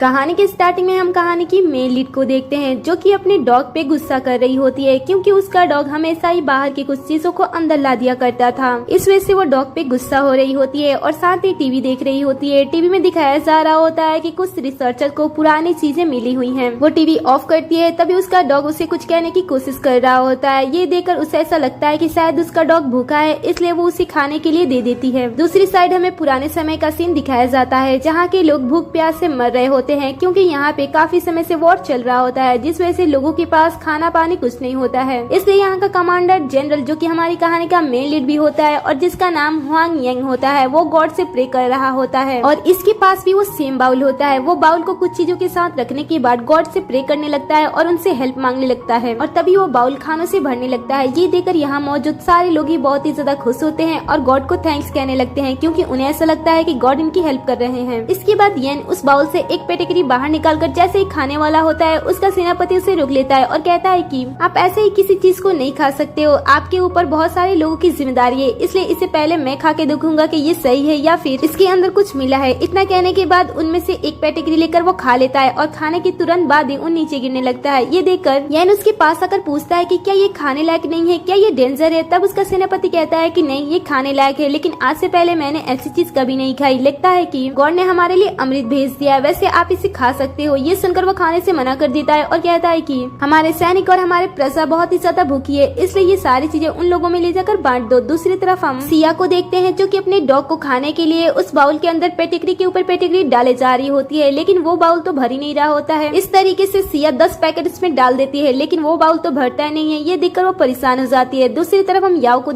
कहानी के स्टार्टिंग में हम कहानी की मेन लीड को देखते हैं जो कि अपने डॉग पे गुस्सा कर रही होती है क्योंकि उसका डॉग हमेशा ही बाहर की कुछ चीजों को अंदर ला दिया करता था। इस वजह से वो डॉग पे गुस्सा हो रही होती है और साथ ही टीवी देख रही होती है। टीवी में दिखाया जा रहा होता है कि कुछ रिसर्चर को पुरानी चीजें मिली हुई हैं। वो टीवी ऑफ करती है तभी उसका डॉग उसे कुछ कहने की कोशिश कर रहा होता है। ये देखकर उसे ऐसा लगता है कि शायद उसका डॉग भूखा है, इसलिए वो उसे खाने के लिए दे देती है। दूसरी साइड हमें पुराने समय का सीन दिखाया जाता है जहाँ के लोग भूख प्यास से मर रहे होते हैं क्योंकि यहाँ पे काफी समय से वॉर चल रहा होता है जिस वजह से लोगों के पास खाना पानी कुछ नहीं होता है। इसलिए यहाँ का कमांडर जनरल जो कि हमारी कहानी का मेन लीड भी होता है और जिसका नाम हुआंग यंग होता है, वो गॉड से प्रे कर रहा होता है और इसके पास भी वो सेम बाउल होता है। वो बाउल को कुछ चीजों के साथ रखने के बाद गॉड से प्रे करने लगता है और उनसे हेल्प मांगने लगता है और तभी वो बाउल खानों से भरने लगता है। ये देखकर यहाँ मौजूद सारे लोग ही बहुत ही ज्यादा खुश होते हैं और गॉड को थैंक्स कहने लगते हैं क्योंकि उन्हें ऐसा लगता है कि गॉड इनकी हेल्प कर रहे हैं। इसके बाद येन उस बाउल से एक पेटिकरी बाहर निकालकर जैसे ही खाने वाला होता है उसका सेनापति उसे रोक लेता है और कहता है कि आप ऐसे ही किसी चीज को नहीं खा सकते हो, आपके ऊपर बहुत सारे लोगों की जिम्मेदारी है, इसलिए इससे पहले मैं खा के देखूंगा कि ये सही है या फिर इसके अंदर कुछ मिला है। इतना कहने के बाद उनमें से एक पेटिकरी लेकर वो खा लेता है और खाने के तुरंत बाद ही उन नीचे गिरने लगता है। ये देखकर येन उसके पास आकर पूछता है कि क्या ये खाने लायक नहीं है, क्या ये डेंजर है। तब उसका सेनापति कहता है कि नहीं, ये खाने लायक है, लेकिन आज से पहले मैंने ऐसी चीज कभी नहीं खाई। लगता है कि गॉड ने हमारे लिए अमृत भेज दिया है, वैसे आप इसे खा सकते हो। ये सुनकर वो खाने से मना कर देता है और कहता है कि हमारे सैनिक और हमारे प्रजा बहुत ही ज्यादा भूखी है, इसलिए ये सारी चीजें उन लोगों में ले जाकर बांट दो। दूसरी तरफ हम सिया को देखते हैं जो कि अपने डॉग को खाने के लिए उस बाउल के अंदर पेटिकरी के ऊपर पेटिकरी डाले जा रही होती है, लेकिन वो बाउल तो भर ही नहीं रहा होता है। इस तरीके से सिया 10 पैकेट इसमें डाल देती है लेकिन वो बाउल तो भरता ही नहीं है। ये देखकर वो परेशान हो जाती है। दूसरी तरफ हम याओ को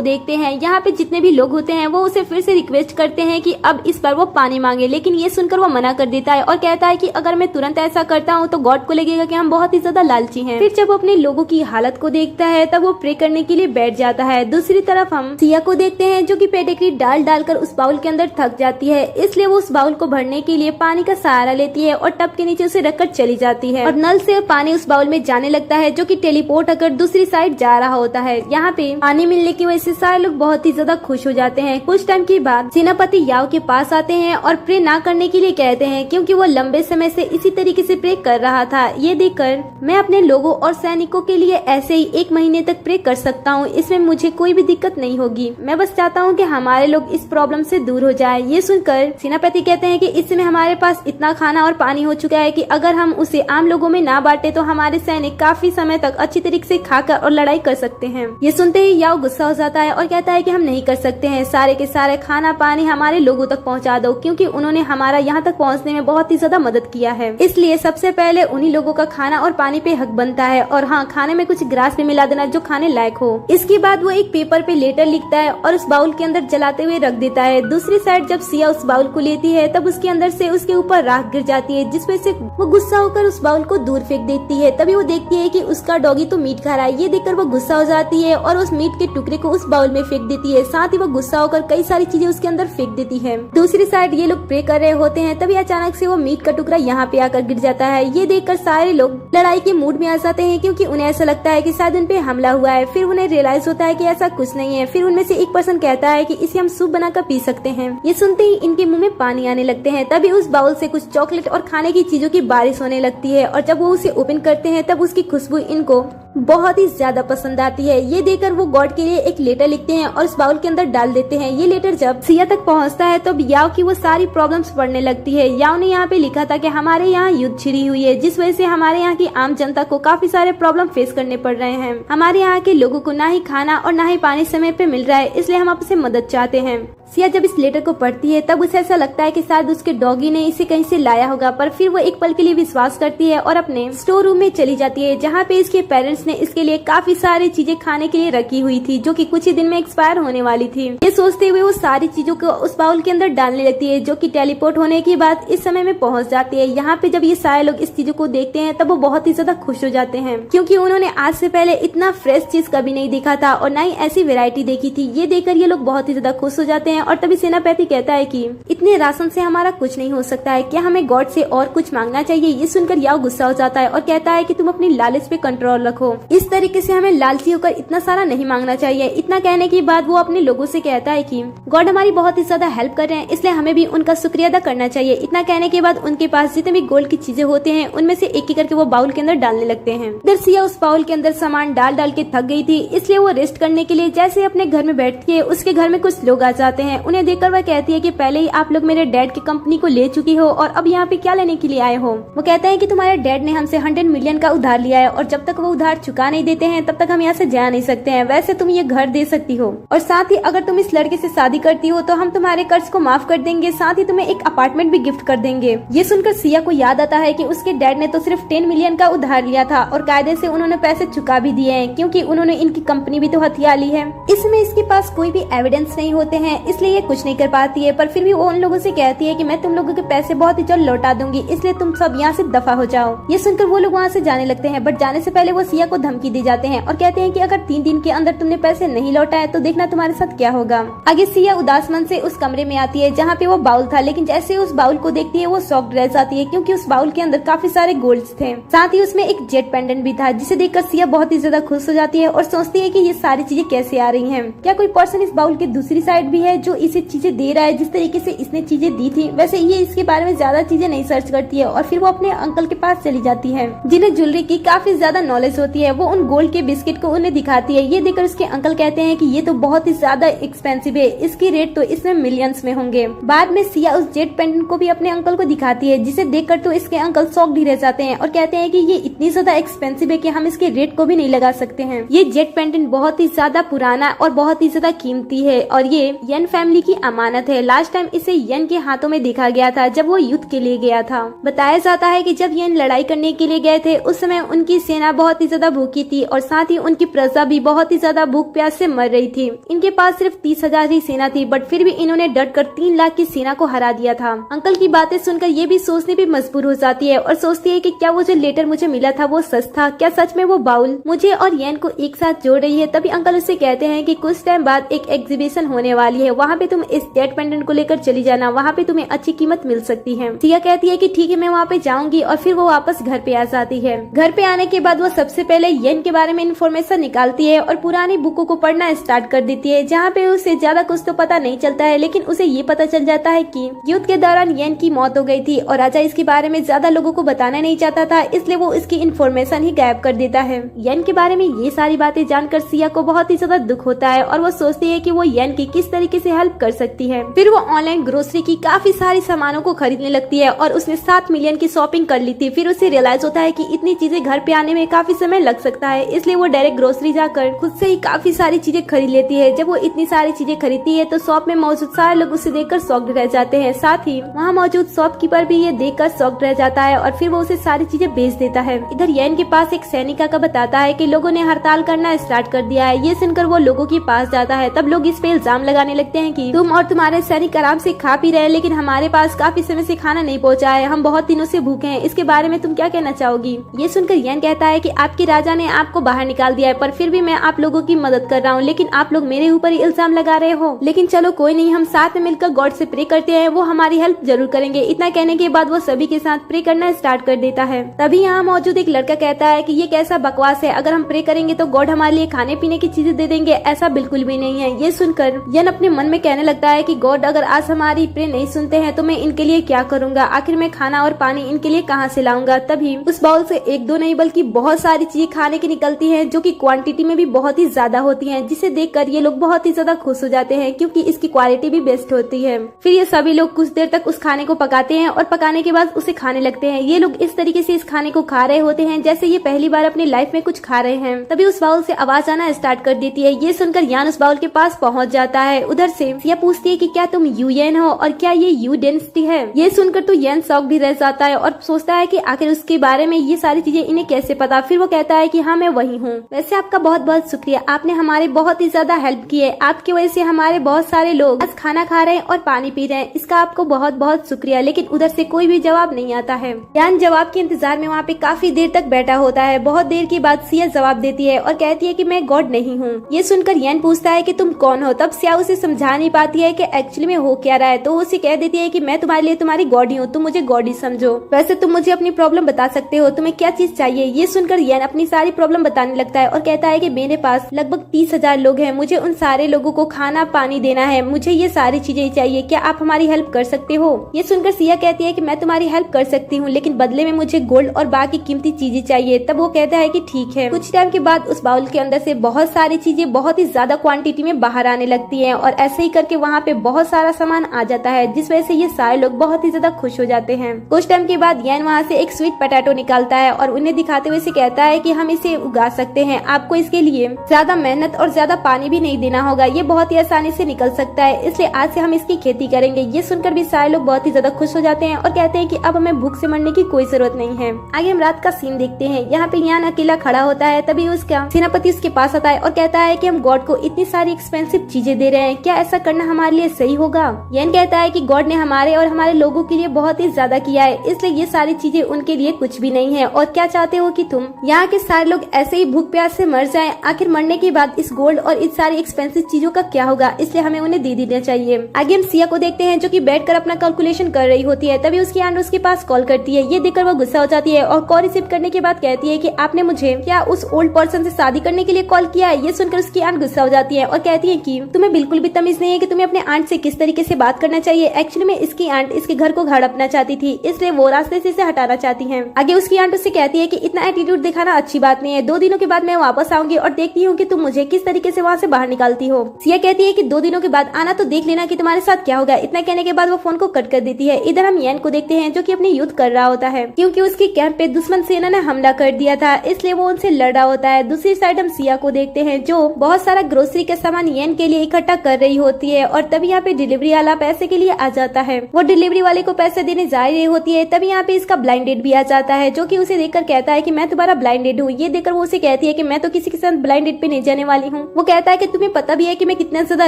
देखते हैं। यहाँ पे जितने भी लोग होते हैं वो उसे फिर से रिक्वेस्ट करते हैं कि अब इस बार वो पानी मांगे, लेकिन ये सुनकर वो मना कर देता है और कहता है कि अगर मैं तुरंत ऐसा करता हूँ तो गॉड को लगेगा कि हम बहुत ही ज्यादा लालची हैं। फिर जब वो अपने लोगों की हालत को देखता है तब वो प्रे करने के लिए बैठ जाता है। दूसरी तरफ हम सिया को देखते हैं जो कि पेटिकरी डालकर उस बाउल के अंदर थक जाती है, इसलिए वो उस बाउल को भरने के लिए पानी का सहारा लेती है और टब के नीचे उसे रखकर चली जाती है और नल से पानी उस बाउल में जाने लगता है जो कि टेलीपोर्ट होकर दूसरी साइड जा रहा होता है। यहाँ पे पानी मिलने की वजह से सारे लोग बहुत ही ज्यादा खुश हो जाते हैं। कुछ टाइम के बाद सेनापति याओ के पास आते हैं और प्रे ना करने के लिए कहते हैं क्योंकि वो लंबे समय से इसी तरीके से प्रे कर रहा था। ये देखकर मैं अपने लोगों और सैनिकों के लिए ऐसे ही 1 महीने तक प्रे कर सकता हूँ, इसमें मुझे कोई भी दिक्कत नहीं होगी। मैं बस चाहता हूँ कि हमारे लोग इस प्रॉब्लम से दूर हो जाए। ये सुनकर सेनापति कहते हैं कि इस समय हमारे पास इतना खाना और पानी हो चुका है कि अगर हम उसे आम लोगों में ना बांटे तो हमारे सैनिक काफी समय तक अच्छी तरीके से खाकर और लड़ाई कर सकते हैं। ये सुनते ही याओ गुस्सा हो जाता है और कहता है कि हम नहीं कर सकते हैं, सारे के सारे खाना पानी हमारे लोगों तक पहुँचा दो क्योंकि उन्होंने हमारा यहाँ तक पहुँचने में बहुत ही ज्यादा मदद किया है, इसलिए सबसे पहले उन्हीं लोगों का खाना और पानी पे हक बनता है। और हाँ, खाने में कुछ ग्रास भी मिला देना जो खाने लायक हो। इसके बाद वो एक पेपर पे लेटर लिखता है और उस बाउल के अंदर जलाते हुए रख देता है। दूसरी साइड जब सिया उस बाउल को लेती है तब उसके अंदर से उसके ऊपर राख गिर जाती है जिस वजह से वो गुस्सा होकर उस बाउल को दूर फेंक देती है। तभी वो देखती है कि उसका डॉगी तो मीट खा रहा है। ये देखकर वो गुस्सा हो जाती है और उस मीट के टुकड़े को उस बाउल में फेंक देती है। साथ ही वो गुस्सा होकर कई सारी चीजें उसके अंदर फेंक देती है। दूसरी साइड ये लोग प्रे कर रहे होते हैं तभी अचानक से वो मीट का टुकड़ा यहाँ पे आकर गिर जाता है। ये देखकर सारे लोग लड़ाई के मूड में आ जाते हैं क्योंकि उन्हें ऐसा लगता है कि शायद उन पे हमला हुआ है। फिर उन्हें रियलाइज होता है कि ऐसा कुछ नहीं है। फिर उनमें से एक पर्सन कहता है कि इसे हम सूप बनाकर पी सकते हैं। ये सुनते ही इनके मुंह में पानी आने लगते हैं। तभी उस बाउल से कुछ चॉकलेट और खाने की चीजों की बारिश होने लगती है और जब वो उसे ओपन करते हैं तब उसकी खुशबू इनको बहुत ही ज्यादा पसंद आती है। ये देखकर वो गॉड के लिए एक लेटर लिखते हैं और उस बाउल के अंदर डाल देते हैं। ये लेटर जब सिया तक पहुंचता है तब याओ की वो सारी प्रॉब्लम्स पढ़ने लगती है। याओ ने यहाँ पे लिखा था कि हमारे यहाँ युद्ध छिड़ी हुई है जिस वजह से हमारे यहाँ की आम जनता को काफी सारे प्रॉब्लम फेस करने पड़ रहे हैं। हमारे यहाँ के लोगों को ना ही खाना और ना ही पानी समय पे मिल रहा है, इसलिए हम आपसे मदद चाहते हैं। सिया जब इस लेटर को पढ़ती है तब उसे ऐसा लगता है कि शायद उसके डॉगी ने इसे कहीं से लाया होगा, पर फिर वो एक पल के लिए विश्वास करती है और अपने स्टोर रूम में चली जाती है जहाँ पे इसके पेरेंट्स ने इसके लिए काफी सारी चीजें खाने के लिए रखी हुई थी जो कि कुछ ही दिन में एक्सपायर होने वाली थी। ये सोचते हुए वो सारी चीजों को उस बाउल के अंदर डालने लगती है जो कि टेलीपोर्ट होने के बाद इस समय में पहुंच जाती है। यहाँ पे जब ये सारे लोग इस चीजों को देखते हैं तब वो बहुत ही ज्यादा खुश हो जाते हैं क्योंकि उन्होंने आज से पहले इतना फ्रेश चीज कभी नहीं देखा था और ना ही ऐसी वेरायटी देखी थी। ये देखकर ये लोग बहुत ही ज्यादा खुश हो जाते हैं और तभी सेनापति कहता है कि इतने राशन से हमारा कुछ नहीं हो सकता है, क्या हमें गॉड से और कुछ मांगना चाहिए। ये सुनकर याओ गुस्सा हो जाता है और कहता है कि तुम अपनी लालच पे कंट्रोल रखो, इस तरीके से हमें लालची होकर इतना सारा नहीं मांगना चाहिए। इतना कहने के बाद वो अपने लोगों से कहता है कि गॉड हमारी बहुत ही ज्यादा हेल्प कर रहे हैं, इसलिए हमें भी उनका शुक्रिया अदा करना चाहिए। इतना कहने के बाद उनके पास जितने भी गोल्ड की चीजें होते हैं उनमें से एक एक करके वो बाउल के अंदर डालने लगते हैं। इधर सिया उस बाउल के अंदर सामान डाल डाल के थक गई थी, इसलिए वो रेस्ट करने के लिए जैसे अपने घर में बैठती है उसके घर में कुछ लोग आ जाते हैं। उन्हें देखकर वह कहती है कि पहले ही आप लोग मेरे डैड की कंपनी को ले चुकी हो और अब यहाँ पे क्या लेने के लिए आए हो। वो कहते हैं कि तुम्हारे डैड ने हमसे 100 मिलियन का उधार लिया है और जब तक वो उधार चुका नहीं देते हैं तब तक हम यहाँ से जा नहीं सकते हैं। वैसे तुम ये घर दे सकती हो और साथ ही अगर तुम इस लड़के से शादी करती हो तो हम तुम्हारे कर्ज को माफ कर देंगे, साथ ही तुम्हें एक अपार्टमेंट भी गिफ्ट कर देंगे। ये सुनकर सिया को याद आता है कि उसके डैड ने तो सिर्फ 10 मिलियन का उधार लिया था और कायदे से उन्होंने पैसे चुका भी दिए हैं क्योंकि उन्होंने इनकी कंपनी भी तो हथिया ली है। इसमें इसके पास कोई भी एविडेंस नहीं होते हैं, इसलिए ये कुछ नहीं कर पाती है। पर फिर भी वो उन लोगों से कहती है कि मैं तुम लोगों के पैसे बहुत ही जल्द लौटा दूंगी, इसलिए तुम सब यहाँ से दफा हो जाओ। ये सुनकर वो लोग वहाँ से जाने लगते हैं, बट जाने से पहले वो सिया को धमकी दे जाते हैं और कहते हैं कि अगर 3 दिन के अंदर तुमने पैसे नहीं लौटाए तो देखना तुम्हारे साथ क्या होगा। आगे सिया उदास मन से उस कमरे में आती है जहाँ पे वो बाउल था, लेकिन जैसे उस बाउल को देखती है वो शॉक्ड रह जाती है क्योंकि उस बाउल के अंदर काफी सारे गोल्ड्स थे, साथ ही उसमें एक जेट पेंडेंट भी था, जिसे देखकर सिया बहुत ही ज्यादा खुश हो जाती है और सोचती है कि ये सारी चीजें कैसे आ रही हैं। क्या कोई पर्सन इस बाउल की दूसरी साइड भी है जो इसे चीजें दे रहा है जिस तरीके से इसने चीजें दी थी। वैसे ये इसके बारे में ज्यादा चीजें नहीं सर्च करती है और फिर वो अपने अंकल के पास चली जाती है जिन्हें ज्वेलरी की काफी ज्यादा नॉलेज होती है। वो उन गोल्ड के बिस्किट को उन्हें दिखाती है। ये देखकर उसके अंकल कहते हैं कि ये तो बहुत ही ज्यादा एक्सपेंसिव है, इसकी रेट तो इसमें मिलियंस में होंगे। बाद में सिया उस जेट पेंडेंट को भी अपने अंकल को दिखाती है, जिसे देखकर तो इसके अंकल शॉक्ड ही रह जाते हैं और कहते हैं कि ये इतनी ज्यादा एक्सपेंसिव है कि हम इसके रेट को भी नहीं लगा सकते हैं। ये जेट पेंडेंट बहुत ही ज्यादा पुराना और बहुत ही ज्यादा कीमती है और ये यन फैमिली की अमानत है। लास्ट टाइम इसे यन के हाथों में देखा गया था जब वो युद्ध के लिए गया था। बताया जाता है कि जब यन लड़ाई करने के लिए गए थे उस समय उनकी सेना बहुत ही ज्यादा भूखी थी और साथ ही उनकी प्रजा भी बहुत ही ज्यादा भूख प्यास से मर रही थी। इनके पास सिर्फ 30,000 ही सेना थी, बट फिर भी इन्होंने डटकर 3 लाख की सेना को हरा दिया था। अंकल की बातें सुनकर ये भी सोचने पे मजबूर हो जाती है और सोचती है कि क्या वो जो लेटर मुझे मिला था वो सच था, क्या सच में वो बाउल मुझे और यन को एक साथ जोड़ रही है। तभी अंकल उससे कहते हैं कि कुछ टाइम बाद एक एग्जीबिशन होने वाली है, वहाँ पे तुम इस जेट पेंडेंट को लेकर चली जाना, वहाँ पे तुम्हें अच्छी कीमत मिल सकती है। सिया कहती है कि ठीक है मैं वहाँ पे जाऊंगी और फिर वो वापस घर पे आ जाती है। घर पे आने के बाद वो सबसे पहले यन के बारे में इंफॉर्मेशन निकालती है और पुरानी बुकों को पढ़ना स्टार्ट कर देती है, जहाँ पे उसे ज्यादा कुछ तो पता नहीं चलता है, लेकिन उसे ये पता चल जाता है कि युद्ध के दौरान यन की मौत हो गई थी और राजा इसके बारे में ज्यादा लोगों को बताना नहीं चाहता था, इसलिए वो इसकी इंफॉर्मेशन ही गायब कर देता है। यन के बारे में ये सारी बातें जानकर सिया को बहुत ही ज्यादा दुख होता है और वो सोचती है कि वो यन की किस तरीके से हेल्प कर सकती है। फिर वो ऑनलाइन ग्रोसरी की काफी सारी सामानों को खरीदने लगती है और उसने 7 मिलियन की शॉपिंग कर ली थी। फिर उसे रियलाइज होता है कि इतनी चीजें घर पे आने में काफी समय लग सकता है, इसलिए वो डायरेक्ट ग्रोसरी जाकर खुद से ही काफी सारी चीजें खरीद लेती है। जब वो इतनी सारी चीजें खरीदती है तो शॉप में मौजूद सारे लोग उसे देखकर शॉक्ड रह जाते हैं, साथ ही वहाँ मौजूद शॉपकीपर भी ये देखकर शॉक्ड रह जाता है और फिर वो उसे सारी चीजें बेच देता है। इधर यन के पास एक सैनिका का बताता है कि लोगों ने हड़ताल करना स्टार्ट कर दिया है। ये सुनकर वो लोगों के पास जाता है, तब लोग इस पे इल्जाम लगाने लगते हैं कि तुम और तुम्हारे सैनिक आराम से खा पी रहे हैं, लेकिन हमारे पास काफी समय से खाना नहीं पहुंचा है, हम बहुत दिनों से भूखे हैं, इसके बारे में तुम क्या कहना चाहोगी। ये सुनकर यन कहता है कि आपके राजा ने आपको बाहर निकाल दिया है, पर फिर भी मैं आप लोगों की मदद कर रहा हूँ, लेकिन आप लोग मेरे ऊपर ही इल्जाम लगा रहे हो। लेकिन चलो कोई नहीं, हम साथ में मिलकर गॉड से प्रे करते हैं, वो हमारी हेल्प जरूर करेंगे। इतना कहने के बाद वो सभी के साथ प्रे करना स्टार्ट कर देता है। तभी यहाँ मौजूद एक लड़का कहता है कि ये कैसा बकवास है, अगर हम प्रे करेंगे तो गॉड हमारे लिए खाने पीने की चीजें दे देंगे, ऐसा बिल्कुल भी नहीं है। ये सुनकर यन अपने मन में कहने लगता है कि गॉड अगर आज हमारी प्रे नहीं सुनते हैं तो मैं इनके लिए क्या करूंगा, आखिर मैं खाना और पानी इनके लिए कहाँ से लाऊंगा। तभी उस बाउल से 1-2 नहीं बल्कि बहुत सारी चीजें खाने की निकलती हैं, जो कि क्वांटिटी में भी बहुत ही ज्यादा होती हैं, जिसे देखकर ये लोग बहुत ही ज्यादा खुश हो जाते हैं क्योंकि इसकी क्वालिटी भी बेस्ट होती है। फिर ये सभी लोग कुछ देर तक उस खाने को पकाते हैं और पकाने के बाद उसे खाने लगते हैं। ये लोग इस तरीके से इस खाने को खा रहे होते हैं जैसे ये पहली बार अपनी लाइफ में कुछ खा रहे हैं। तभी उस बाउल से आवाज आना स्टार्ट कर देती है। ये सुनकर यान उस बाउल के पास पहुंच जाता है। उधर से सिया पूछती है कि क्या तुम यूएन हो और क्या ये यू डेंसिटी है। ये सुनकर तो यन शॉक भी रह जाता है और सोचता है कि आखिर उसके बारे में ये सारी चीजें इन्हें कैसे पता। फिर वो कहता है कि हाँ मैं वही हूँ। वैसे आपका बहुत बहुत शुक्रिया, आपने हमारे बहुत ही ज्यादा हेल्प की है, आपकी वजह से हमारे बहुत सारे लोग आज खाना खा रहे हैं और पानी पी रहे हैं, इसका आपको बहुत बहुत शुक्रिया। लेकिन उधर से कोई भी जवाब नहीं आता है। यान जवाब के इंतजार में वहाँ पे काफी देर तक बैठा होता है। बहुत देर के बाद सिया जवाब देती है और कहती है कि मैं गॉड नहीं हूँ। ये सुनकर यान पूछता है कि तुम कौन हो। तब सिया उसे समझा समझा नहीं पाती है कि एक्चुअली में हो क्या रहा है, तो उसे कह देती है कि मैं तुम्हारे लिए तुम्हारी गॉड ही हूँ, तुम मुझे गॉड ही समझो। वैसे तुम मुझे अपनी प्रॉब्लम बता सकते हो, तुम्हें क्या चीज चाहिए। ये सुनकर येन अपनी सारी प्रॉब्लम बताने लगता है और कहता है कि मेरे पास लगभग 30,000 लोग हैं, मुझे उन सारे लोगों को खाना पानी देना है, मुझे ये सारी चीजें चाहिए, क्या आप हमारी हेल्प कर सकते हो। ये सुनकर सिया कहती है कि मैं तुम्हारी हेल्प कर सकती हूँ, लेकिन बदले में मुझे गोल्ड और बाकी कीमती चीजें चाहिए। तब वो कहता है कि ठीक है। कुछ टाइम के बाद उस बाउल के अंदर से बहुत सारी चीजें बहुत ही ज्यादा क्वांटिटी में बाहर आने लगती है और ऐसे ही करके वहाँ पे बहुत सारा सामान आ जाता है, जिस वजह से ये सारे लोग बहुत ही ज्यादा खुश हो जाते हैं। कुछ टाइम के बाद येन वहाँ से एक स्वीट पोटैटो निकालता है और उन्हें दिखाते हुए कहता है कि हम इसे उगा सकते हैं, आपको इसके लिए ज्यादा मेहनत और ज्यादा पानी भी नहीं देना होगा, ये बहुत ही आसानी से निकल सकता है, इसलिए आज से हम इसकी खेती करेंगे। ये सुनकर भी सारे लोग बहुत ही ज्यादा खुश हो जाते हैं और कहते हैं कि अब हमें भूख से मरने की कोई जरूरत नहीं है। आगे हम रात का सीन देखते हैं। यहाँ पे यान अकेला खड़ा होता है, तभी उसका सेनापति उसके पास आता है और कहता है कि हम गॉड को इतनी सारी एक्सपेंसिव चीजें दे रहे हैं, क्या ऐसा करना हमारे लिए सही होगा। यान कहता है कि गॉड ने हमारे और हमारे लोगों के लिए बहुत ही ज्यादा किया है, इसलिए ये सारी चीजें उनके लिए कुछ भी नहीं है। और क्या चाहते हो कि तुम यहाँ के सारे लोग ऐसे ही भूख प्यास से मर जाएं? आखिर मरने के बाद इस गोल्ड और इस सारी एक्सपेंसिव चीजों का क्या होगा, इसलिए हमें उन्हें दे देना चाहिए। आगे हम सिया को देखते हैं जो कि बैठकर अपना कैलकुलेशन कर रही होती है, तभी उसकी आंट उसके पास कॉल करती है। ये देखकर वो गुस्सा हो जाती है और कॉल रिसीव करने के बाद कहती है कि आपने मुझे क्या उस ओल्ड पर्सन से शादी करने के लिए कॉल किया है। ये सुनकर उसकी आंट गुस्सा हो जाती है और कहती है कि तुम्हें बिल्कुल भी तमीज नहीं है कि तुम्हें अपने आंट से किस तरीके से बात करना चाहिए। एक्चुअली में इसकी आंट इसके घर को हड़पना चाहती थी, इसलिए वो रास्ते से इसे हटाना चाहती है। आगे उसकी आंट उससे कहती है कि इतना एटीट्यूड दिखाना अच्छी बात नहीं है, 2 दिनों के बाद मैं वापस आऊंगी और देखती हूँ कि तुम मुझे किस तरीके से वहाँ से बाहर निकालती हो। सिया कहती है कि 2 दिनों के बाद आना तो देख लेना कि तुम्हारे साथ क्या होगा। इतना कहने के बाद वो फोन को कट कर देती है। इधर हम येन को देखते हैं जो कि अपनी युद्ध कर रहा होता है, क्योंकि उसके कैंप पे दुश्मन सेना ने हमला कर दिया था, इसलिए वो उनसे लड़ रहा होता है। दूसरी साइड हम सिया को देखते हैं जो बहुत सारा ग्रोसरी का सामान येन के लिए इकट्ठा कर रही होती है और तभी यहाँ पे डिलीवरी वाला पैसे के लिए आ जाता है। वो डिलीवरी वाले को पैसे देने जा रही होती है, तभी यहाँ पे इसका ब्लाइंडेड भी आ जाता है जो कि उसे देखकर कहता है कि मैं तुम्हारा ब्लाइंडेड हूँ। ये देखकर वो उसे कहती है कि मैं तो किसी के साथ ब्लाइंडेड पे नहीं जाने वाली हूँ। वो कहता है कि तुम्हें पता भी है कि मैं कितना ज्यादा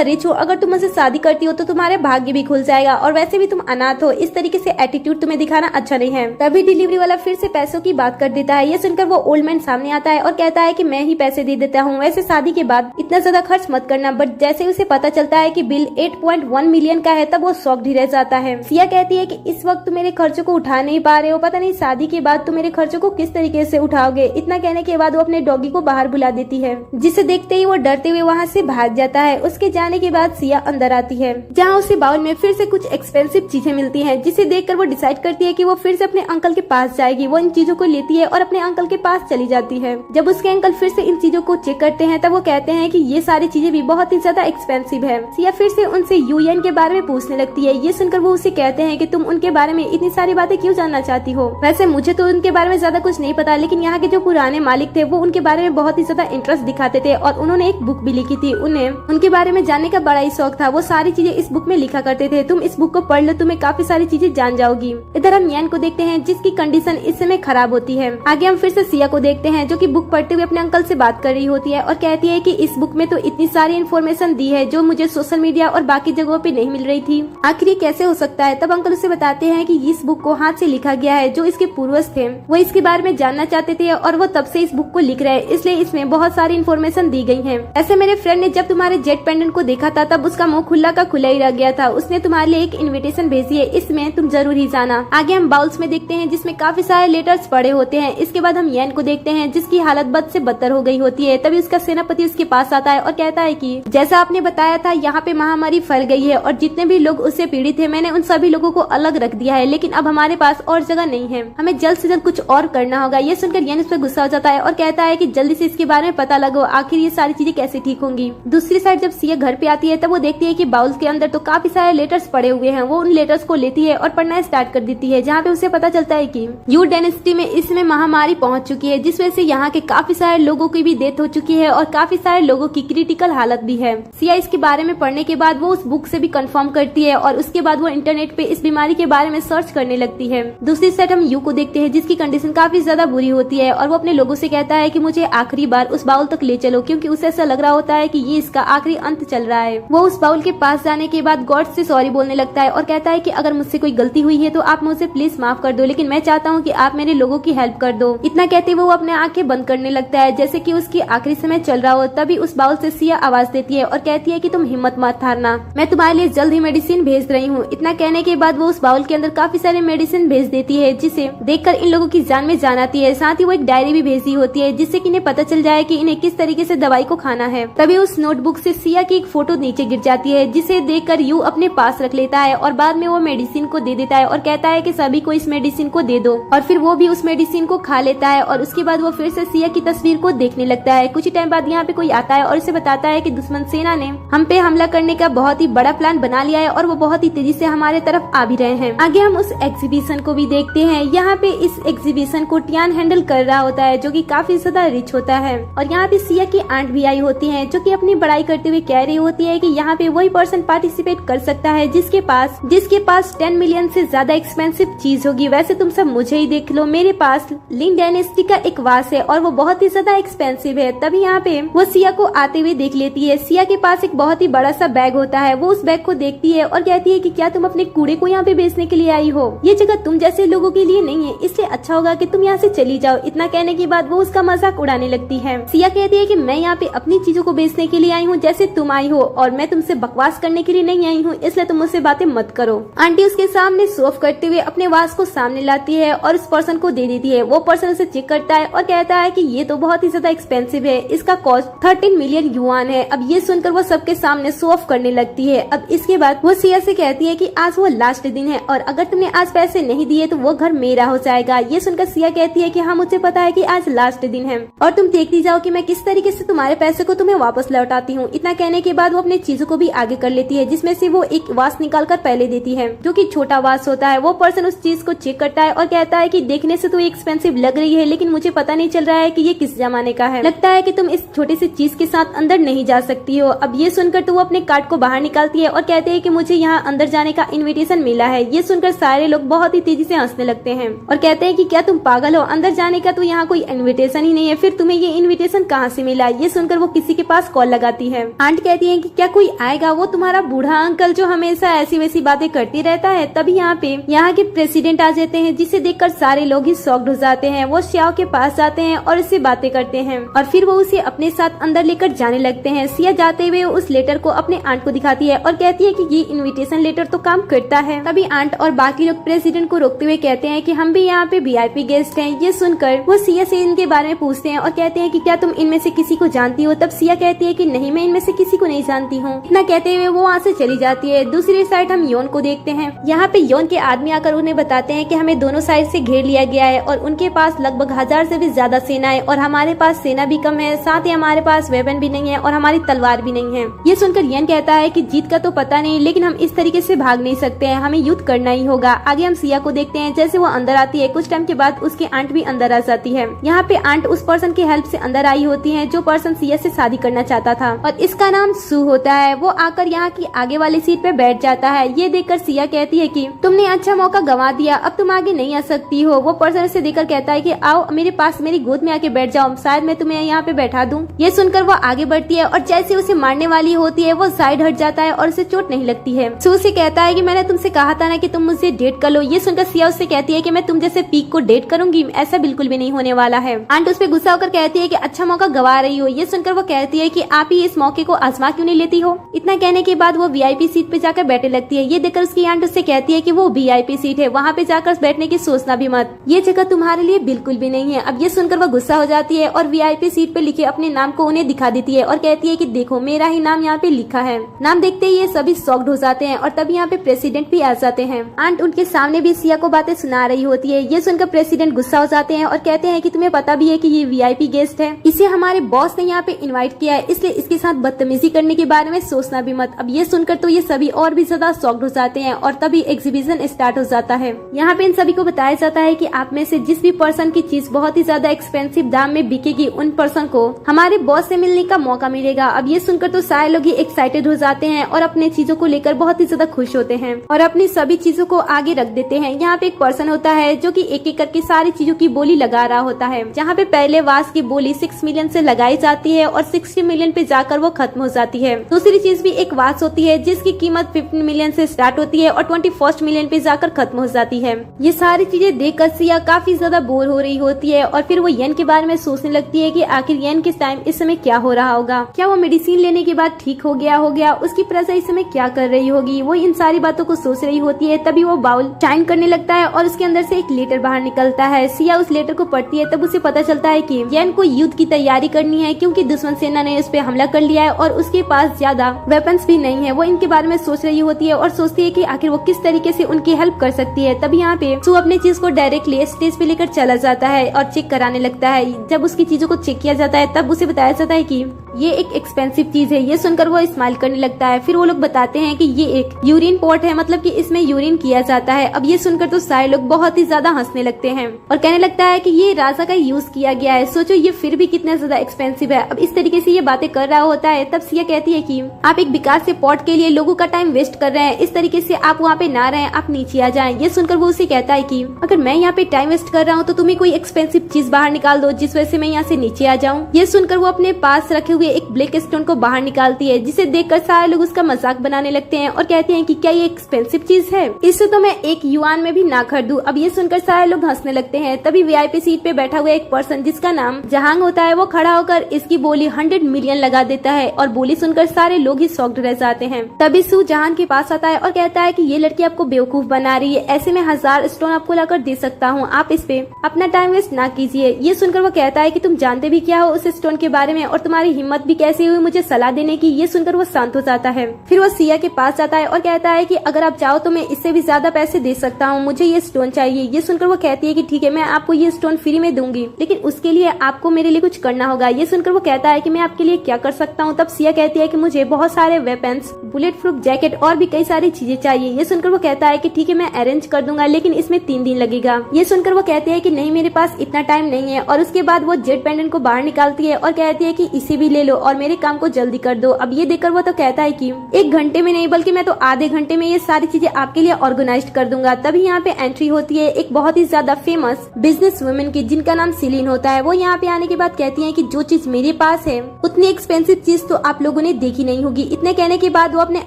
रिच हूँ, अगर तुम मुझसे शादी करती हो तो तुम्हारे भाग्य भी खुल जाएगा और वैसे भी तुम अनाथ हो, इस तरीके से एटीट्यूड तुम्हें दिखाना अच्छा नहीं है। तभी डिलीवरी वाला फिर से पैसों की बात कर देता है। ये सुनकर वो ओल्ड मैन सामने आता है और कहता है कि मैं ही पैसे दे देता हूँ, वैसे शादी के बाद इतना ज्यादा खर्च मत करना। बट जैसे उसे पता चलता है कि बिल 8.1 मिलियन का है, तब वो शॉक्ड ही रह जाता है। सिया कहती है कि इस वक्त तुम मेरे खर्चों को उठा नहीं पा रहे हो, पता नहीं शादी के बाद तुम मेरे खर्चों को किस तरीके से उठाओगे। इतना कहने के बाद वो अपने डॉगी को बाहर बुला देती है, जिसे देखते ही वो डरते हुए वहाँ से भाग जाता है। उसके जाने के बाद सिया अंदर आती है, जहाँ उसे बाउल में फिर से कुछ एक्सपेंसिव चीजें मिलती हैं, जिसे देखकर वो डिसाइड करती है कि वो फिर से अपने अंकल के पास जाएगी। वो इन चीजों को लेती है और अपने अंकल के पास चली जाती है। जब उसके अंकल फिर से इन चीजों को चेक करते हैं, तब वो कहते हैं कि ये सारी चीजें भी बहुत ही ज्यादा एक्सपेंसिव है। सिया फिर से उनसे यूएन के बारे में पूछने लगती है। ये सुनकर वो उसे कहते हैं कि तुम उनके बारे में इतनी सारी बातें क्यों जानना चाहती हो। वैसे मुझे तो उनके बारे में ज्यादा कुछ नहीं पता, लेकिन यहाँ के जो पुराने मालिक थे वो उनके बारे में बहुत ही ज्यादा इंटरेस्ट दिखाते थे और उन्होंने एक बुक भी लिखी थी। उन्हें उनके बारे में जानने का बड़ा ही शौक था, वो सारी चीजें इस बुक में लिखा करते थे। तुम इस बुक को पढ़ लो, तुम्हें काफी सारी चीजें जान जाओगी। इधर हम यान को देखते हैं जिसकी कंडीशन इस समय खराब होती है। आगे हम फिर से सिया को देखते हैं जो कि बुक पढ़ते हुए अपने अंकल से बात कर रही होती है और कहती है कि इस बुक में तो इतनी सारी इन्फॉर्मेशन दी है जो मुझे सोशल मीडिया और बाकी जगहों पे नहीं मिल रही थी, आखिर ये कैसे हो सकता है। तब अंकल उसे बताते हैं कि इस बुक को हाथ से लिखा गया है, जो इसके पूर्वज थे वो इसके बारे में जानना चाहते थे और वो तब से इस बुक को लिख रहे हैं, इसलिए इसमें बहुत सारी इन्फॉर्मेशन दी गई है। ऐसे मेरे फ्रेंड ने जब तुम्हारे जेट पेंडेंट को देखा था, तब उसका मुंह खुला का खुला ही रह गया था। उसने तुम्हारे लिए एक इन्विटेशन भेजी है, इसमें तुम जरूर ही जाना। आगे हम बाउल्स में देखते हैं जिसमें काफी सारे लेटर्स पड़े होते हैं। इसके बाद हम येन को देखते हैं जिसकी हालत बद से बदतर हो गई होती है। तभी उसका सेनापति उसके पास आता है और कहता है कि जैसा आपने बताया था, यहाँ पे महामारी फैल गई है और जितने भी लोग उससे पीड़ित थे, मैंने उन सभी लोगों को अलग रख दिया है, लेकिन अब हमारे पास और जगह नहीं है, हमें जल्द से जल्द कुछ और करना होगा। ये सुनकर येन उस पर गुस्सा हो जाता है और कहता है कि जल्दी से इसके बारे में पता लगो, आखिर ये सारी चीजें कैसे ठीक होंगी। दूसरी साइड जब सिया घर पे आती है, तब वो देखती है कि बाउल्स के अंदर तो काफी सारे लेटर्स पड़े हुए हैं। वो उन लेटर्स को लेती है और पढ़ना स्टार्ट कर देती है, जहाँ पे उसे पता चलता है कि यू डायनेस्टी में इसमें महामारी पहुंच चुकी है, जिस वजह से यहाँ के काफी सारे लोगों की भी डेथ हो चुकी है और काफी सारे लोगों की क्रिटिकल हालत भी है। सिया इसके बारे में पढ़ने के बाद वो उस बुक से भी कंफर्म करती है और उसके बाद वो इंटरनेट पे इस बीमारी के बारे में सर्च करने लगती है। दूसरी साइड हम यू को देखते हैं जिसकी कंडीशन काफी ज्यादा बुरी होती है और वो अपने लोगों से कहता है कि मुझे आखिरी बार उस बाउल तक ले चलो, क्योंकि उसे ऐसा लग रहा होता है कि ये इसका आखिरी अंत चल रहा है। वो उस बाउल के पास जाने के बाद गॉड से सॉरी बोलने लगता है और कहता है कि अगर मुझसे कोई गलती हुई है तो आप मुझे प्लीज माफ कर दो, लेकिन मैं चाहता हूँ कि आप मेरे लोगों की हेल्प कर दो। इतना कहते वो अपने आंखें बंद करने लगता है जैसे कि उसकी आखिरी समय चल रहा हो। तभी उस बाउल से सिया आवाज देती है और कहती है कि तुम हिम्मत हिम्मत मत हारना, मैं तुम्हारे लिए जल्द ही मेडिसिन भेज रही हूँ। इतना कहने के बाद वो उस बाउल के अंदर काफी सारे मेडिसिन भेज देती है, जिसे देखकर इन लोगों की जान में जान आती है। साथ ही वो एक डायरी भी भेजी होती है, जिससे कि इन्हें पता चल जाए कि इन्हें किस तरीके से दवाई को खाना है। तभी उस नोटबुक से सिया की एक फोटो नीचे गिर जाती है, जिसे देखकर यू अपने पास रख लेता है और बाद में वो मेडिसिन को दे देता है और कहता है कि सभी को इस मेडिसिन को दे दो। और फिर वो भी उस मेडिसिन को खा लेता है और उसके बाद वो फिर से सिया की तस्वीर को देखने लगता है। कुछ टाइम बाद यहाँ पे कोई आता है और उसे बताता है कि दुश्मन सेना ने हम पे हमला करने का बहुत ही बड़ा प्लान बना लिया है और वो बहुत ही तेजी से हमारे तरफ आ भी रहे हैं। आगे हम उस एग्जीबिशन को भी देखते हैं। यहाँ पे इस एग्जीबिशन को टियान हैंडल कर रहा होता है, जो कि काफी ज्यादा रिच होता है। और यहाँ पे सिया की आंट भी आई होती है, जो कि अपनी बड़ाई करते हुए कह रही होती है कि यहाँ पे वही पर्सन पार्टिसिपेट कर सकता है जिसके पास 10 मिलियन से ज्यादा एक्सपेंसिव चीज होगी। वैसे तुम सब मुझे ही देख लो, मेरे पास लिन डायनेस्टी का एक वास है और वो बहुत ही ज्यादा एक्सपेंसिव है। तभी यहाँ पे वो सिया को आते हुए देख लेती है। सिया के पास एक बहुत ही बड़ा सा बैग होता है। वो उस बैग को देखती है और कहती है कि क्या तुम अपने कूड़े को यहाँ पे बेचने के लिए आई हो? ये जगह तुम जैसे लोगों के लिए नहीं है, इसलिए अच्छा होगा कि तुम यहाँ से चली जाओ। इतना कहने के बाद वो उसका मजाक उड़ाने लगती है। सिया कहती है कि मैं यहाँ पे अपनी चीजों को बेचने के लिए आई हूँ जैसे तुम आई हो, और मैं तुमसे बकवास करने के लिए नहीं आई हूँ, इसलिए तुम मुझसे बातें मत करो। आंटी उसके सामने शो ऑफ करते हुए अपने वास को सामने लाती है और उस पर्सन को दे देती है। वो पर्सन उसे चेक करता है और कहता है कि ये तो बहुत ही ज्यादा एक्सपेंसिव है, इसका कॉस्ट 13 मिलियन युआन है। अब ये सुनकर वो सबके सामने शो ऑफ करने लगती है। अब इसके बाद वो सिया से कहती है कि आज वो लास्ट दिन है और अगर तुमने आज पैसे नहीं दिए तो वो घर मेरा हो जाएगा। ये सुनकर सिया कहती है कि हाँ मुझे पता है कि आज लास्ट दिन है और तुम देखती जाओ कि मैं किस तरीके से तुम्हारे पैसे को तुम्हें वापस लौटाती हूँ। इतना कहने के बाद वो अपनी चीजों को भी आगे कर लेती है, जिसमें से वो एक वास निकाल कर पहले देती है, जो कि छोटा वास होता है। वो पर्सन उस चीज को चेक करता है और कहता है कि देखने से तो एक्सपेंसिव लग रही है, लेकिन मुझे पता नहीं चल रहा है कि ये किस जमाने का है। लगता है कि तुम इस छोटी सी चीज के साथ अंदर नहीं जा सकती हो। अब ये सुनकर तो वो अपने कार्ड को बाहर निकालती है और कहते हैं कि मुझे यहाँ अंदर जाने का इन्विटेशन मिला है। ये सुनकर सारे लोग बहुत ही तेजी से हंसने लगते हैं और कहते हैं कि क्या तुम पागल हो, अंदर जाने का तो यहाँ कोई इन्विटेशन ही नहीं है, फिर तुम्हें ये इन्विटेशन कहाँ से मिला? ये सुनकर वो किसी के पास कॉल लगाती है। आंट कहती है कि क्या कोई आएगा? वो तुम्हारा बूढ़ा अंकल जो हमेशा ऐसी वैसी बातें करती रहता है। तभी यहाँ पे यहाँ के प्रेसिडेंट आ जाते हैं, जिसे देखकर सारे लोग ही शॉक्ड हो जाते हैं। वो श्याओ के पास जाते हैं और उससे बातें करते हैं और फिर वो उसे अपने साथ अंदर लेकर जाने लगते हैं। सिया जाते हुए उस लेटर को अपने आंट को दिखाती है और कहती है कि ये इन्विटेशन लेटर तो काम करता है। तभी आंट और बाकी लोग प्रेसिडेंट को रोकते हुए कहते हैं कि हम भी यहाँ पे VIP गेस्ट हैं। ये सुनकर वो सिया से इनके बारे में पूछते हैं और कहते हैं कि क्या तुम इनमें से किसी को जानती हो? तब सिया कहती है कि नहीं, मैं इनमें से किसी को नहीं जानती हूँ। इतना कहते हुए वो वहाँ से चली जाती है। दूसरी साइड हम योन को देखते हैं। यहाँ पे योन के आदमी आकर उन्हें बताते हैं कि हमें दोनों साइड से घेर लिया गया है और उनके पास लगभग 1000 से भी ज्यादा सेना है और हमारे पास सेना भी कम है, साथ ही हमारे पास वेपन भी नहीं है और हमारी तलवार भी नहीं है। ये सुनकर यन कहता है कि जीत का तो पता नहीं, लेकिन हम इस तरीके से भाग नहीं सकते हैं, हमें युद्ध करना ही होगा। आगे हम सिया को देखते हैं। जैसे वो अंदर आती है, कुछ टाइम के बाद उसकी आंट भी अंदर आ जाती है। यहाँ पे आंट उस पर्सन की हेल्प से अंदर आई होती है जो पर्सन सिया से शादी करना चाहता था और इसका नाम सू होता है। वो आकर यहाँ की आगे वाली सीट पे बैठ जाता है। ये देखकर सिया कहती है कि तुमने अच्छा मौका गंवा दिया, अब तुम आगे नहीं आ सकती हो। वो पर्सन से देखकर कहता है कि आओ मेरे पास, मेरी गोद में आके बैठ जाओ, शायद मैं तुम्हें यहाँ पे बैठा दूं। ये सुनकर वो आगे बढ़ती है और जैसे उसे मारने वाली होती है वो साइड हट जाता है और उसे चोट नहीं लगती है। सू से कहता है कि मैंने तुमसे कहा था ना कि तुम मुझसे डेट कर लो। ये सुनकर सिया उससे कहती है कि मैं तुम जैसे पीक को डेट करूंगी, ऐसा बिल्कुल भी नहीं होने वाला है। आंट उस पर गुस्सा होकर कहती है कि अच्छा मौका गवा रही हो। ये सुनकर वो कहती है कि आप ही इस मौके को आजमा क्यों नहीं लेती हो? इतना कहने के बाद वो VIP सीट पे जाकर बैठने लगती है। ये देखकर उसकी आंट उससे कहती है कि वो VIP सीट है, वहाँ पे जाकर बैठने की सोचना भी मत, ये जगह तुम्हारे लिए बिल्कुल भी नहीं है। अब ये सुनकर वो गुस्सा हो जाती है और VIP सीट पे लिखे अपने नाम को उन्हें दिखा देती है और कहती है कि देखो मेरा ही नाम यहाँ पे लिखा है। नाम देखते ही ये सभी शॉक्ड हो जाते हैं और तब यहाँ पे प्रेसिडेंट भी आ जाते हैं। आंट उनके सामने भी सिया को बातें सुना रही होती है। ये सुनकर प्रेसिडेंट गुस्सा हो जाते हैं और कहते हैं कि तुम्हें पता भी है कि ये VIP गेस्ट है, इसे हमारे बॉस ने यहाँ पे इन्वाइट किया है, इसलिए इसके साथ बदतमीजी करने के बारे में सोचना भी मत। अब ये सुनकर तो ये सभी और भी ज्यादा शॉक्ड हो जाते हैं और तभी एग्जीबिशन स्टार्ट हो जाता है। यहाँ पे इन सभी को बताया जाता है कि आप में से जिस भी पर्सन की चीज बहुत ही ज्यादा एक्सपेंसिव दाम में बिकेगी, उन पर्सन को हमारे बॉस से मिलने का मौका मिलेगा। अब ये सुनकर तो सारे लोग ही एक्साइटेड हो जाते हैं और अपने चीजों को लेकर बहुत ही ज्यादा खुश होते हैं और अपनी सभी चीजों को आगे रख देते हैं। यहाँ पे एक पर्सन होता है जो कि एक एक करके सारी चीजों की बोली लगा रहा होता है। जहाँ पे पहले वास की बोली 6 मिलियन से लगाई जाती है और 60 मिलियन पे जाकर वो खत्म हो जाती है। दूसरी चीज भी एक वास होती है जिसकी कीमत 15 मिलियन से स्टार्ट होती है और 21 मिलियन पे जाकर खत्म हो जाती है। ये सारी चीजें देखकर सिया काफी ज्यादा बोर हो रही होती है और फिर वो येन के बारे में सोचने लगती है कि आखिर येन किस टाइम इस समय क्या हो रहा होगा, क्या वो मेडिसिन लेने के बाद ठीक हो हो गया, उसकी प्रजा इस समय क्या कर रही होगी। वो इन सारी बातों को सोच रही होती है, तभी वो बाउल शाइन करने लगता है और उसके अंदर से एक लेटर बाहर निकलता है। सिया उस लेटर को पढ़ती है, तब उसे पता चलता है कि येन को युद्ध की तैयारी करनी है, क्योंकि दुश्मन सेना ने उस पर हमला कर लिया है और उसके पास ज्यादा वेपन्स भी नहीं है। वो इनके बारे में सोच रही होती है और सोचती है कि आखिर वो किस तरीके से उनकी हेल्प कर सकती है। तभी यहाँ पे सू अपनी चीज को डायरेक्टली स्टेज पे लेकर चला जाता है और चेक कराने लगता है। जब उसकी चीजों को चेक किया जाता है, तब उसे बताया जाता है कि ये एक एक्सपेंसिव चीज है। ये सुनकर वो स्माइल करने लगता है। फिर वो लोग बताते हैं कि ये एक यूरिन पॉट है, मतलब कि इसमें यूरिन किया जाता है। अब ये सुनकर तो सारे लोग बहुत ही ज्यादा हंसने लगते हैं और कहने लगता है कि ये राजा का यूज किया गया है, सोचो ये फिर भी कितना ज्यादा एक्सपेंसिव है। अब इस तरीके से ये बातें कर रहा होता है, तब सिया कहती है कि आप एक बेकार से पॉट के लिए लोगों का टाइम वेस्ट कर रहे हैं, इस तरीके से आप वहाँ पे ना रहें, आप नीचे आ जाएं। ये सुनकर वो उसे कहता है कि अगर मैं यहाँ पे टाइम वेस्ट कर रहा हूँ तो तुम्हें कोई एक्सपेंसिव चीज बाहर निकाल दो जिस वजह से मैं यहाँ से नीचे आ जाऊँ। ये सुनकर वो अपने पास रखे हुए एक ब्लैक स्टोन को बाहर निकालती है, जिसे देखकर सारे लोग उसका मजाक बनाने लगते हैं और कहते हैं कि क्या ये एक्सपेंसिव चीज है, इससे तो मैं एक युआन में भी ना खरीदूं। अब ये सुनकर सारे लोग हंसने लगते हैं। तभी वीआईपी सीट पे बैठा हुआ एक पर्सन जिसका नाम जहांग होता है, वो खड़ा होकर इसकी बोली 100 मिलियन लगा देता है और बोली सुनकर सारे लोग ही शॉक्ड रह जाते हैं। तभी सू जहांग के पास आता है और कहता है कि ये लड़की आपको बेवकूफ बना रही है, ऐसे में 1000 स्टोन आपको लाकर दे सकता हूँ, आप इस पे अपना टाइम वेस्ट ना कीजिए। ये सुनकर वो कहता है कि तुम जानते भी क्या हो उस स्टोन के बारे में और तुम्हारी हिम्मत भी कैसे हुई मुझे सलाह देने की। ये सुनकर वो शांत हो जाता है। फिर वो सिया के पास जाता है और कहता है कि अगर आप चाहो तो मैं इससे भी ज्यादा पैसे दे सकता हूँ, मुझे ये स्टोन चाहिए। ये सुनकर वो कहती है कि ठीक है, मैं आपको ये स्टोन फ्री में दूंगी, लेकिन उसके लिए आपको मेरे लिए कुछ करना होगा। ये सुनकर वो कहता है कि मैं आपके लिए क्या कर सकता हूँ। तब सिया कहती है कि मुझे बहुत सारे वेपन्स, बुलेट प्रूफ जैकेट और भी कई सारी चीजें चाहिए। ये सुनकर वो कहता है कि ठीक है, मैं अरेंज कर दूंगा, लेकिन इसमें 3 दिन लगेगा। ये सुनकर वो कहते हैं कि नहीं, मेरे पास इतना टाइम नहीं है। और उसके बाद वो जेड पेंडेंट को बाहर निकालती है और कहती है कि इसे भी ले लो और मेरे काम को जल्दी कर दो। अब ये देखकर वो तो कहता है कि 1 घंटे में नहीं बल्कि मैं तो आधे घंटे में ये सारी चीजें आपके लिए ऑर्गेनाइज कर दूंगा। तभी यहाँ पे एंट्री होती है एक बहुत ही ज्यादा फेमस बिजनेस वुमेन की, जिनका नाम सिलीन होता है। वो यहाँ पे आने के बाद कहती है कि जो चीज मेरे पास है उतनी एक्सपेंसिव चीज तो आप लोगों ने देखी नहीं होगी। इतने कहने के बाद वो अपने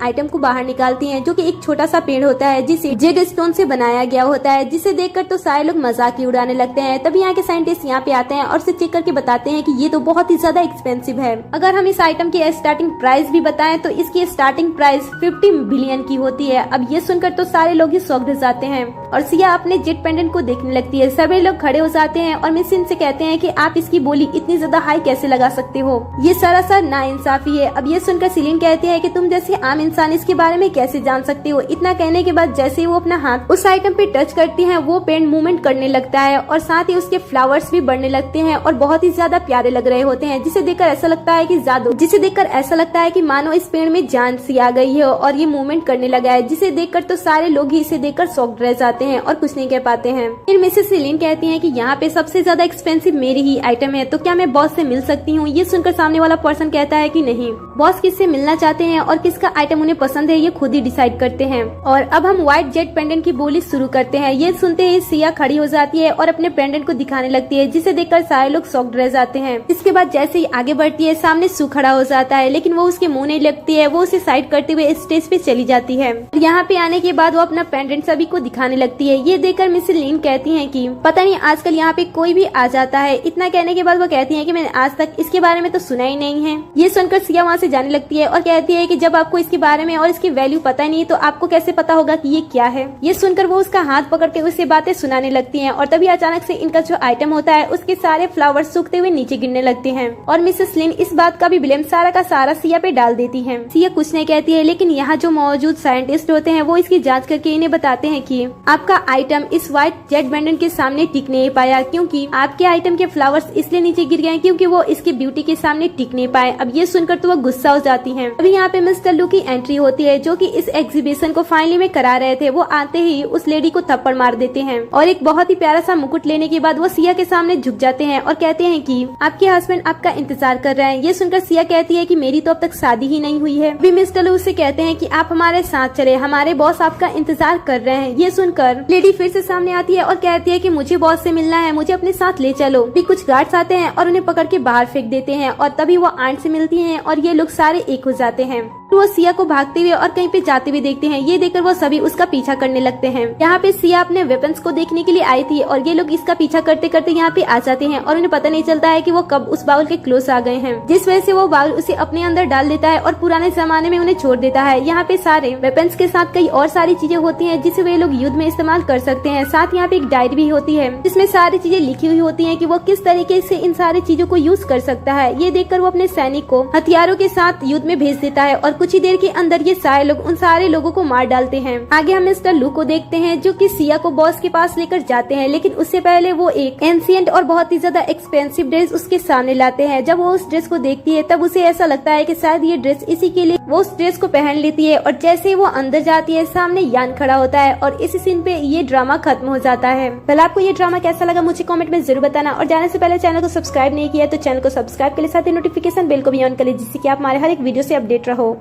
आइटम को बाहर निकालती है, जो कि एक छोटा सा पेड़ होता है जिसे जेड स्टोन से बनाया गया होता है, जिसे देखकर तो सारे लोग मजाक ही उड़ाने लगते हैं। तभी यहाँ के साइंटिस्ट यहाँ पे आते हैं और उसे चेक करके बताते हैं कि ये तो बहुत ही ज्यादा एक्सपेंसिव है। अगर हम इस आइटम की स्टार्टिंग प्राइस भी बताएं तो इसकी स्टार्टिंग प्राइस 50 बिलियन की होती है। अब ये सुनकर तो सारे लोग ही शॉक्ड हो जाते हैं और सिया अपने जेट पेंडेंट को देखने लगती है। सभी लोग खड़े हो जाते हैं और मिसिन से कहते हैं कि आप इसकी बोली इतनी ज्यादा हाई कैसे लगा सकते हो, ये सरासर नाइंसाफी है। अब ये सुनकर सिलीन कहती है कि तुम जैसे आम इंसान इसके बारे में कैसे जान सकते हो। इतना कहने के बाद जैसे ही वो अपना हाथ उस आइटम पे टच करती है, वो पेंट मूवमेंट करने लगता है और साथ ही उसके फ्लावर्स भी बढ़ने लगते हैं और बहुत ही ज्यादा प्यारे लग रहे होते हैं, जिसे देखकर ऐसा लगता है कि जादू, जिसे देखकर ऐसा लगता है कि मानो इस पेड़ में जान सी आ गई है और ये मूवमेंट करने लगा है, जिसे देखकर तो सारे लोग ही इसे देखकर शॉक्ड रह जाते हैं और कुछ नहीं कह पाते हैं। फिर मिसेस सिलीन कहती हैं कि यहाँ पे सबसे ज्यादा एक्सपेंसिव मेरी ही आइटम है, तो क्या मैं बॉस से मिल सकती हूँ। ये सुनकर सामने वाला पर्सन कहता है कि नहीं, बॉस किससे मिलना चाहते हैं और किसका आइटम उन्हें पसंद है ये खुद ही डिसाइड करते हैं। और अब हम व्हाइट जेट पेंडेंट की बोली शुरू करते हैं। ये सुनते ही सिया खड़ी हो जाती है और अपने पेंडेंट को दिखाने लगती है, जिसे देखकर सारे लोग शॉक्ड रह जाते हैं। इसके बाद जैसे ही आगे बढ़ती है, सामने सू खड़ा हो जाता है, लेकिन वो उसके मुंह नहीं लगती है। वो उसे साइड करते हुए स्टेज पे चली जाती है। यहाँ पे आने के बाद वो अपना पेंडेंट सभी को दिखाने लगती है। ये देखकर मिस लीन कहती हैं कि पता नहीं आजकल यहाँ पे कोई भी आ जाता है। इतना कहने के बाद वो कहती है कि मैंने आज तक इसके बारे में तो सुना ही नहीं है। ये सुनकर सिया वहाँ से जाने लगती है और कहती है कि जब आपको इसके बारे में और इसकी वैल्यू पता ही नहीं तो आपको कैसे पता होगा कि ये क्या है। ये सुनकर वो उसका हाथ पकड़ते हुए बातें सुनाने लगती हैं और तभी अचानक से इनका जो आइटम होता है उसके सारे फ्लावर्स सूखते हुए नीचे गिरने लगते हैं और मिसेस लिन इस बात का भी ब्लेम सारा का सारा सिया पे डाल देती है। सिया कुछ नहीं कहती है, लेकिन यहाँ जो मौजूद साइंटिस्ट होते हैं वो इसकी जांच करके इन्हें बताते हैं कि आपका आइटम इस व्हाइट जेट पेंडेंट के सामने टिक नहीं पाया, क्योंकि आपके आइटम के फ्लावर्स इसलिए नीचे गिर गए क्योंकि वो इसकी ब्यूटी के सामने टिक नहीं पाए। अब ये सुनकर तो वो गुस्सा हो जाती है। अभी यहाँ पे मिस्टर लू की एंट्री होती है, जो कि इस एग्जीबिशन को फाइनली में करा रहे थे। वो आते ही उस लेडी को थप्पड़ मार देते हैं और एक बहुत ही प्यारा सा मुकुट लेने के बाद वो सिया के सामने झुक जाते हैं और कहते हैं कि आपके हस्बैंड आपका इंतजार कर रहे हैं। ये सुनकर सिया कहती है कि मेरी तो अब तक शादी ही नहीं हुई है। अभी मिस्टर लू से कहते हैं कि आप हमारे साथ चले, हमारे बॉस आपका इंतजार कर रहे हैं। ये सुनकर लेडी फिर से सामने आती है और कहती है कि मुझे बॉस से मिलना है, मुझे अपने साथ ले चलो। भी कुछ गार्ड्स आते हैं और उन्हें पकड़ के बाहर फेंक देते हैं और तभी वो आंट से मिलती हैं और ये लोग सारे एक हो जाते हैं। तो वो सिया को भागते हुए और कहीं पे जाते हुए देखते हैं। ये देखकर वो सभी उसका पीछा करने लगते हैं। यहाँ पे सिया अपने वेपन्स को देखने के लिए आई थी और ये लोग इसका पीछा करते करते यहाँ पे आ जाते हैं और उन्हें पता नहीं चलता है कि वो कब उस बाउल के क्लोज आ गए हैं, जिस वजह से वो बाउल उसे अपने अंदर डाल देता है और पुराने जमाने में उन्हें छोड़ देता है। यहाँ पे सारे वेपन्स के साथ कई और सारी चीजें होती हैं जिसे वे लोग युद्ध में इस्तेमाल कर सकते हैं। साथ यहाँ पे एक डायरी भी होती है जिसमें सारी चीजें लिखी हुई होती है कि वो किस तरीके से इन सारी चीजों को यूज कर सकता है। ये देखकर वो अपने सैनिक को हथियारों के साथ युद्ध में भेज देता है और कुछ ही देर के अंदर ये सारे लोग उन सारे लोगों को मार डालते हैं। आगे हम मिस्टर लू को देखते हैं जो कि सिया को बॉस के पास लेकर जाते हैं, लेकिन उससे पहले वो एक एंशिएंट और बहुत ही ज्यादा एक्सपेंसिव ड्रेस उसके सामने लाते हैं। जब वो उस ड्रेस को देखती है तब उसे ऐसा लगता है कि शायद ये ड्रेस इसी के लिए वो उस ड्रेस को पहन लेती है और जैसे वो अंदर जाती है सामने यान खड़ा होता है और इसी सीन पे ये ड्रामा खत्म हो जाता है। पहले आपको ये ड्रामा कैसा लगा मुझे कमेंट में जरूर बताना और जाने से पहले चैनल को सब्सक्राइब नहीं किया तो चैनल को सब्सक्राइब के लिए साथ ही नोटिफिकेशन बेल को भी ऑन कर लीजिए जिससे कि आप हमारे हर एक वीडियो से अपडेट रहो।